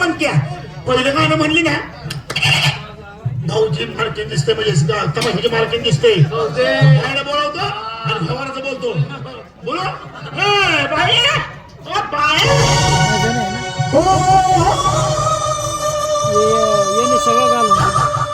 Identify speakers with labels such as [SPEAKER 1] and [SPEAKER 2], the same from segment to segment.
[SPEAKER 1] पण क्या पहिलं गाणं म्हणली ना भाऊजी मार्किंग दिसते म्हणजे तमाशाची मार्किंग दिसते गाणं बोलवतो आणि भवानाचं बोलतो बोलो हे बाई ओ बाई
[SPEAKER 2] ये सगळं घालून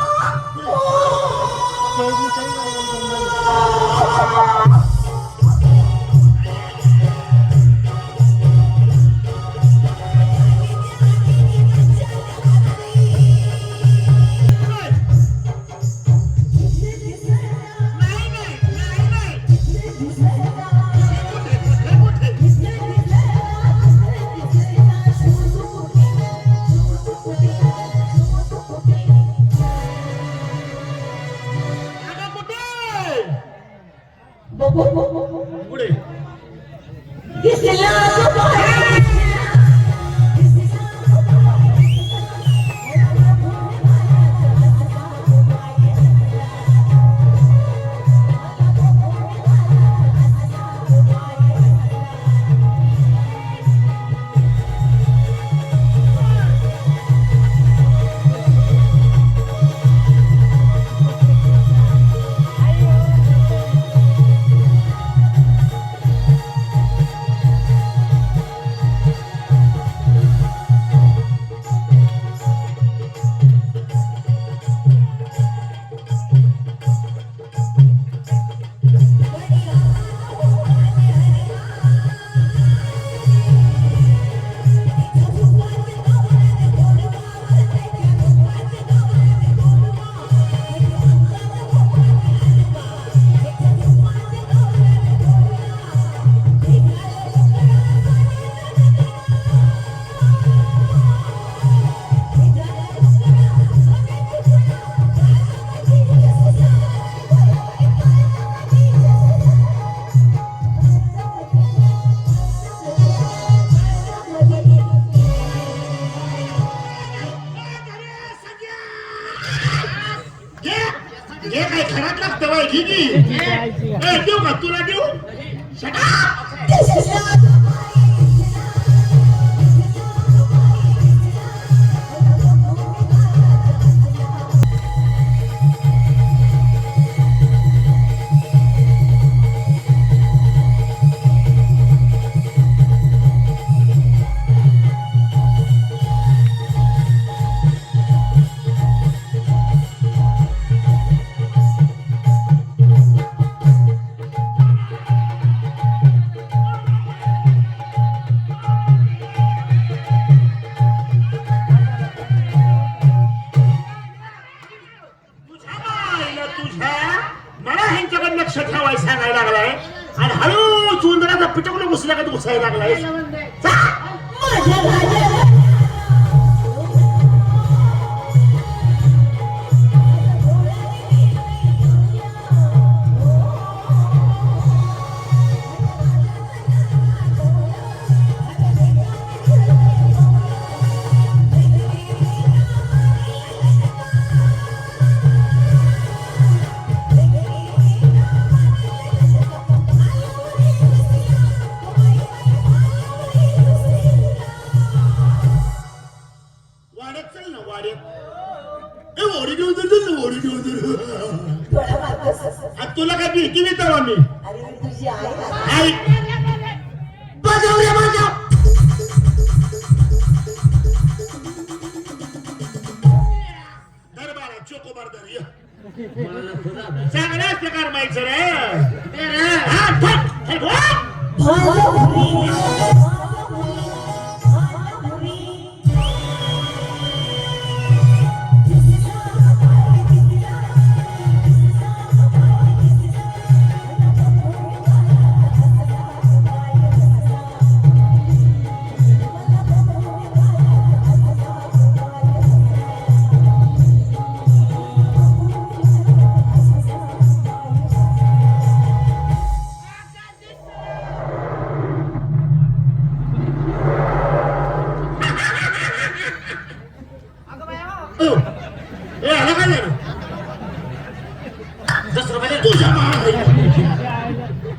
[SPEAKER 1] पुढे हे काय खराब लागतं बाई घे देऊ का तुला देऊ लक्ष ठेवायला सांगायला लागलाय आणि हळूच उंदराचा पिटकून घुसला का तू घुसायला लागलाय तुला काय भीती देतो आम्ही आई बजाव रे बजाव दरबारा चोकोबार दर चांगला प्रकार माहिती रे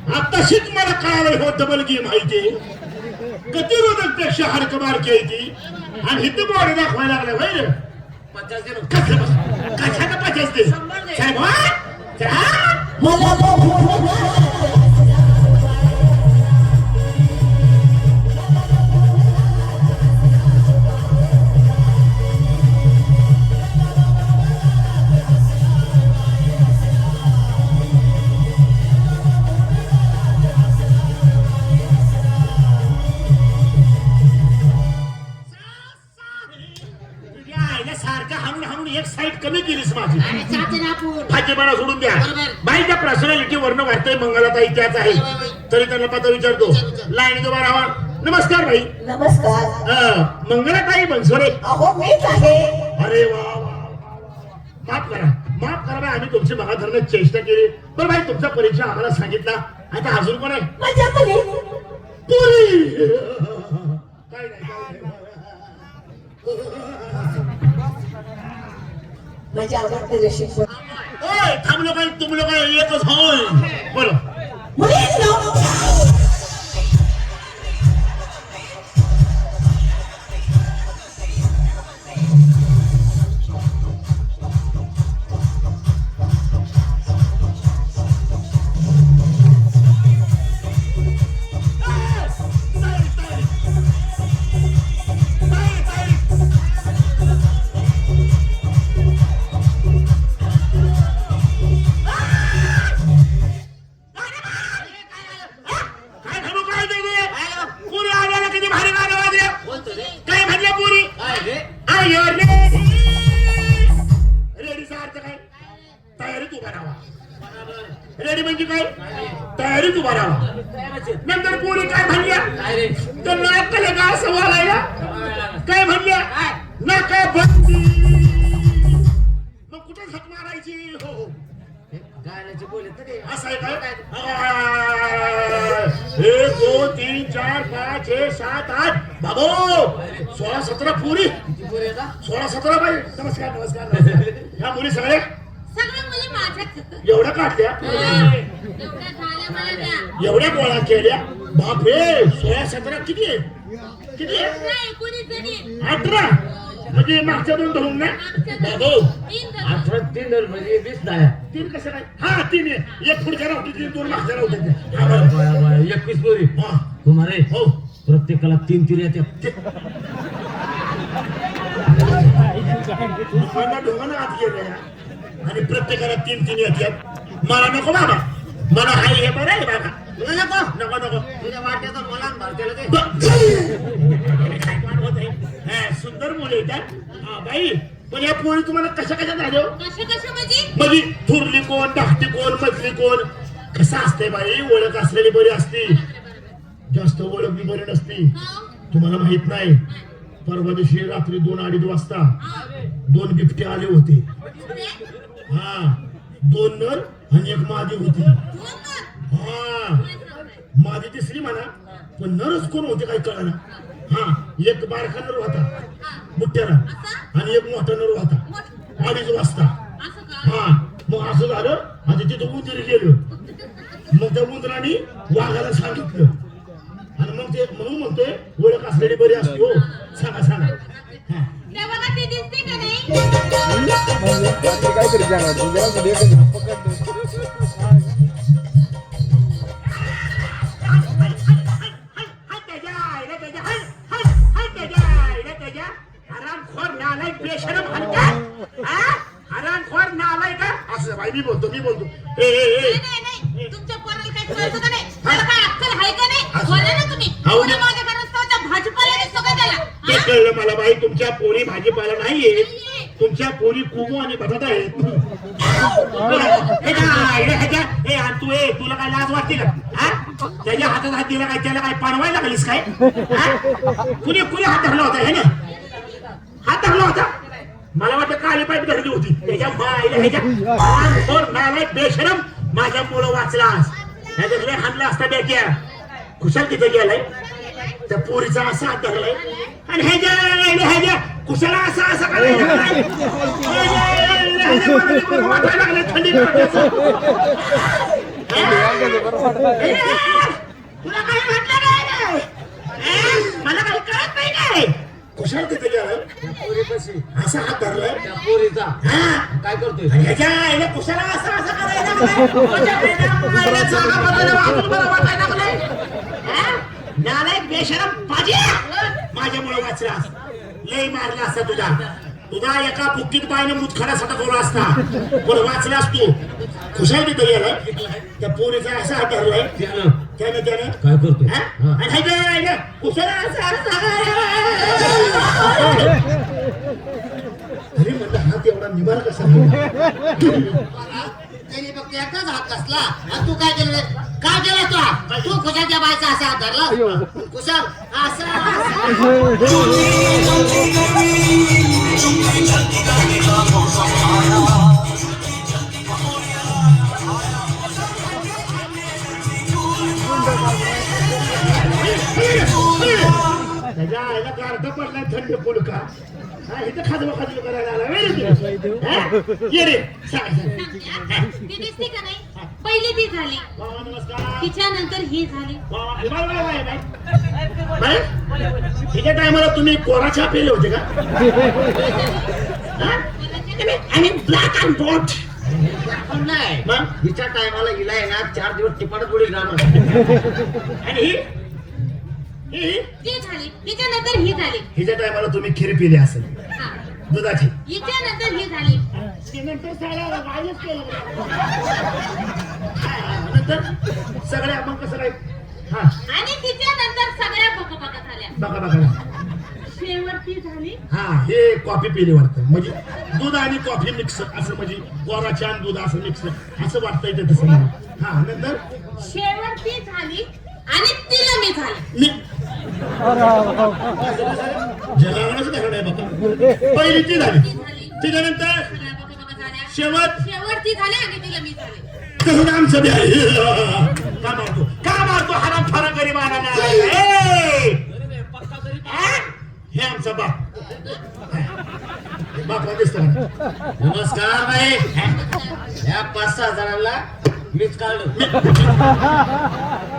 [SPEAKER 1] आता शिक मला कळालं हो डबल गेम आहे ते गतिरोधक पेक्षा हाडकमार केली आणि इथं बॉडी दाखवायला लागला होय रे.
[SPEAKER 2] 50 दे.
[SPEAKER 1] कशाला 50 दे साहेब हा? सारखं हाणून हाणून एक साईड कमी केलीस माझी. फाजीपणा सोडून द्या. बाईच्या पर्सनॅलिटी वर्ण वाटतंय मंगलाताई त्याच आहे. तरी त्यांना पत्र विचारतो. लाईन उभा राहा. नमस्कार भाई.
[SPEAKER 3] नमस्कार.
[SPEAKER 1] मंगलाताई बनसोडे.
[SPEAKER 3] अहो मीच आहे.
[SPEAKER 1] अरे वा माफ करा बाई, आम्ही तुमची महाधरण चेष्टा केली. बरं भाई तुमचा परिचय आम्हाला सांगितला. आता अजून कोण आहे?
[SPEAKER 3] माझ्या मुली.
[SPEAKER 1] पुरी. काय नाही
[SPEAKER 3] माझी आवडते रसिक.
[SPEAKER 1] ओय थांबलो काय तुमलो काय एकच होय. बोलो
[SPEAKER 3] मुलीच नाव.
[SPEAKER 1] रेडी म्हणजे काय? तयारीत उभा राहा. नंतर पोरी काय म्हणल्या? तर नाकाला का सवाल आहे ना? काय म्हणल्या? नाका बंदी. मग कुठे झक मारायची? हो
[SPEAKER 2] गाण्याची बोलत तरी
[SPEAKER 1] असं आहे काय? 1 2 3 4 5 6 7 8 बाबो 16 17 पोरी. 16 17 बाई. नमस्कार नमस्कार. ह्या मुली सगळ्या एवढ्या काढल्या, एवढ्या गोळा केल्या. बापरे 16 17 किती आहे? किती आहे? 18 म्हणजे मागच्या दोन धरून ना बाबू.
[SPEAKER 2] 18 3 म्हणजे 20 डाया.
[SPEAKER 1] 3 कसं काय? हा 3 आहे. एक पुढच्या रावटी 2 मागच्या रावटी.
[SPEAKER 2] 21 पोरी.
[SPEAKER 1] हा
[SPEAKER 2] कुमारे
[SPEAKER 1] हो
[SPEAKER 2] प्रत्येकाला 3 3 येतात.
[SPEAKER 1] ढोंगानं आत गेल्या आणि प्रत्येकाला 3 3 येतात. मला नको बाबा. मला हाय हे बरं आहे बाबा. नको नको नको.
[SPEAKER 2] तुझ्या वाट्याचा मला भरतेला ते
[SPEAKER 1] सुंदर मुले येतात. हा बाई पण या पोळी तुम्हाला कशा कशा झाल्या?
[SPEAKER 4] म्हणजे
[SPEAKER 1] म्हणजे थुरली कोण, धाकटी कोण, मधली कोण, कसं असते बाई? ओळख असलेली बरी असती, जास्त ओळख बी बरी नसती. तुम्हाला माहित नाही, परवा दिवशी रात्री 2-2:30 वाजता 2 बिबटे आले होते. हा 2 नर आणि 1 मादी होती. हा मादी दिसली म्हणा, पण नरच कोण होते काही कळना. हा 1 बारका नर होता बुट्ट्याला आणि 1 मोठा नर होता 2:30 वाजता. हा मग असं झालं. आणि तिथं उंदीर गेलो. मग त्या उंदराने वाघाला सांगितलं आणि मग ते म्हणून म्हणतोय ओळख असलेली बरी असते. हो सांगा सांगा.
[SPEAKER 5] काहीतरी
[SPEAKER 1] मी बोलतो
[SPEAKER 4] तुमच्या पोराला काय कळतं का नाही? मला काय अक्कल आहे का नाही? बोला ना तुम्ही. पुढे माझ्या घरात भाजीपाला दिसतो का त्याला?
[SPEAKER 1] ते कळलं मला बाई. तुमच्या पोरी भाजीपाला नाहीये, तुमच्या पोरी कुमू आणि बटाटा आहेत. तू तुला काय लाज वाटते का? त्याच्या हातात हात दिला काय? त्याला काय पाणवायला लागलीस काय? कुणी कुणी हात धरला होता? हे ना हात धरला होता. मला वाटतं काळी पाईप धरली होती. त्याच्या नालायक बेशरम माझ्या मुलं वाचलास. ह्याच्यातले हाणला असता बेक्या. कुशाल तिथे गेलाय. त्या पोरीचा असा हात धरलाय आणि ह्याच्या कुशाला असा असा करायला थंडी. तुला काही म्हटलं नाही? मला काही कळत नाही काय? कुशाल तिथे गेलं
[SPEAKER 2] त्या पोरीपाशी
[SPEAKER 1] असा हात धरलाय
[SPEAKER 2] त्या पोरीचा
[SPEAKER 1] हा
[SPEAKER 2] काय करतोय
[SPEAKER 1] आणि ह्याच्या आईला कुशाला असं असं करायला लागलाय. म्हणजे आईला मायला जागा बदलल्या वाजून बरं वाटायला लागलंय. हा? नालायक बेशरम पाजी माझ्यामुळे वाचलास लय मारला असता तुझा एका बुक्कीत बाईने मुतखडा सटकवला असता पण वाचलास तू खुशाल तिथे गेलाय त्या पोरीचा असा हात धरलाय त्याने
[SPEAKER 2] काय करतोय
[SPEAKER 1] हा? आणि ह्याच्या आईला कुशाला असं अरे म्हणलं हात एवढा निभार कसा
[SPEAKER 5] त्यांनी फक्त एकच हात कसला आणि तू काय केलं काय केलं तू कुशाच्या बायचा असा हात धरला कुशाल
[SPEAKER 1] त्याच्या आईला गारठा पडलाय थंड पुलका हा इथं खाजवा खाजवा करायला आला वेळ ये रे सांग
[SPEAKER 4] ती दिसते का नाही पहिली ती झाली
[SPEAKER 1] बाबा नमस्कार
[SPEAKER 4] तिच्या नंतर ही झाली
[SPEAKER 1] तिच्या टायमाला तुम्ही कोरा चहा पिले होते का आणि ब्लॅक अँड बॉट
[SPEAKER 2] पण नाही
[SPEAKER 1] मग?
[SPEAKER 2] हिच्या टायमाला हिला आहे ना 4 दिवस टिपाट गोळी जाणार
[SPEAKER 1] आणि ही
[SPEAKER 4] ती झाली तिच्या नंतर ही झाली
[SPEAKER 1] हिच्या टायमाला तुम्ही खीर पिली असेल
[SPEAKER 4] हा
[SPEAKER 1] दुधाची
[SPEAKER 4] हिच्या नंतर ही झाली
[SPEAKER 1] नंतर सगळे आपण कसं काय हा
[SPEAKER 4] आणि तिच्या नंतर सगळ्या बका झाल्या
[SPEAKER 1] बघा बघा
[SPEAKER 4] शेवटची झाली
[SPEAKER 1] हा हे कॉफी पिली वाटतं म्हणजे दूध आणि कॉफी मिक्स असं म्हणजे कोरा चहा आणि दूध असं मिक्स असं वाटतं इथे तसं मला. हा नंतर
[SPEAKER 4] शेवटची झाली आणि तिला मी झाली
[SPEAKER 1] जनावरच धरण आहे बघा पहिली ती झाली
[SPEAKER 4] ती झाली
[SPEAKER 1] त्याच्यानंतर
[SPEAKER 4] सगळ्या बका झाल्या
[SPEAKER 1] शेवट
[SPEAKER 4] शेवटची झाली आणि तिला मी झाली
[SPEAKER 1] तसं आमचं बी आहे. का मारतो हराम फारा गरीबाना हे आमचा बाप बाप दिसतो
[SPEAKER 2] नमस्कार बाई या 5-6 जणांना मीच काढलं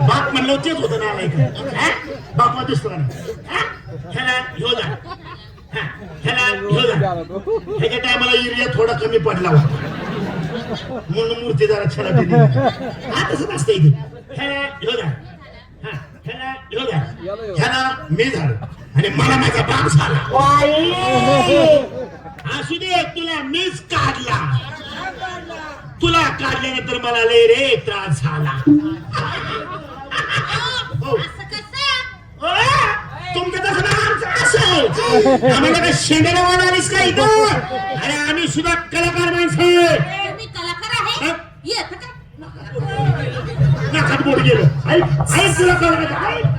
[SPEAKER 1] बाप म्हणलं तेच होतं ना आलाय बापा दिसतो ह्याला ह्यो जा ह्याला ह्यो जा ह्याच्या टायमाला युरिया थोडा कमी पडला होता म्हणून मूर्ती जरा छला दिली हा तसं नसतं इथे ह्याला ह्यो जा ह्याला ह्यो जा ह्याला मी झालो आणि मला माझा बाप झाला असू दे तुला मीच काढला तुला काढल्यानंतर मला लय रे त्रास झाला
[SPEAKER 4] असं कसं
[SPEAKER 1] तुमचं तसं ना आमचं असं आम्हाला काय शेंड्याला वाढालीस का इथं अरे आम्ही सुद्धा कलाकार माणसं
[SPEAKER 4] तुम्ही कलाकार आहे
[SPEAKER 1] हा?
[SPEAKER 4] येत का
[SPEAKER 1] नाकात बोट गेलो आई आई तुला कलाकार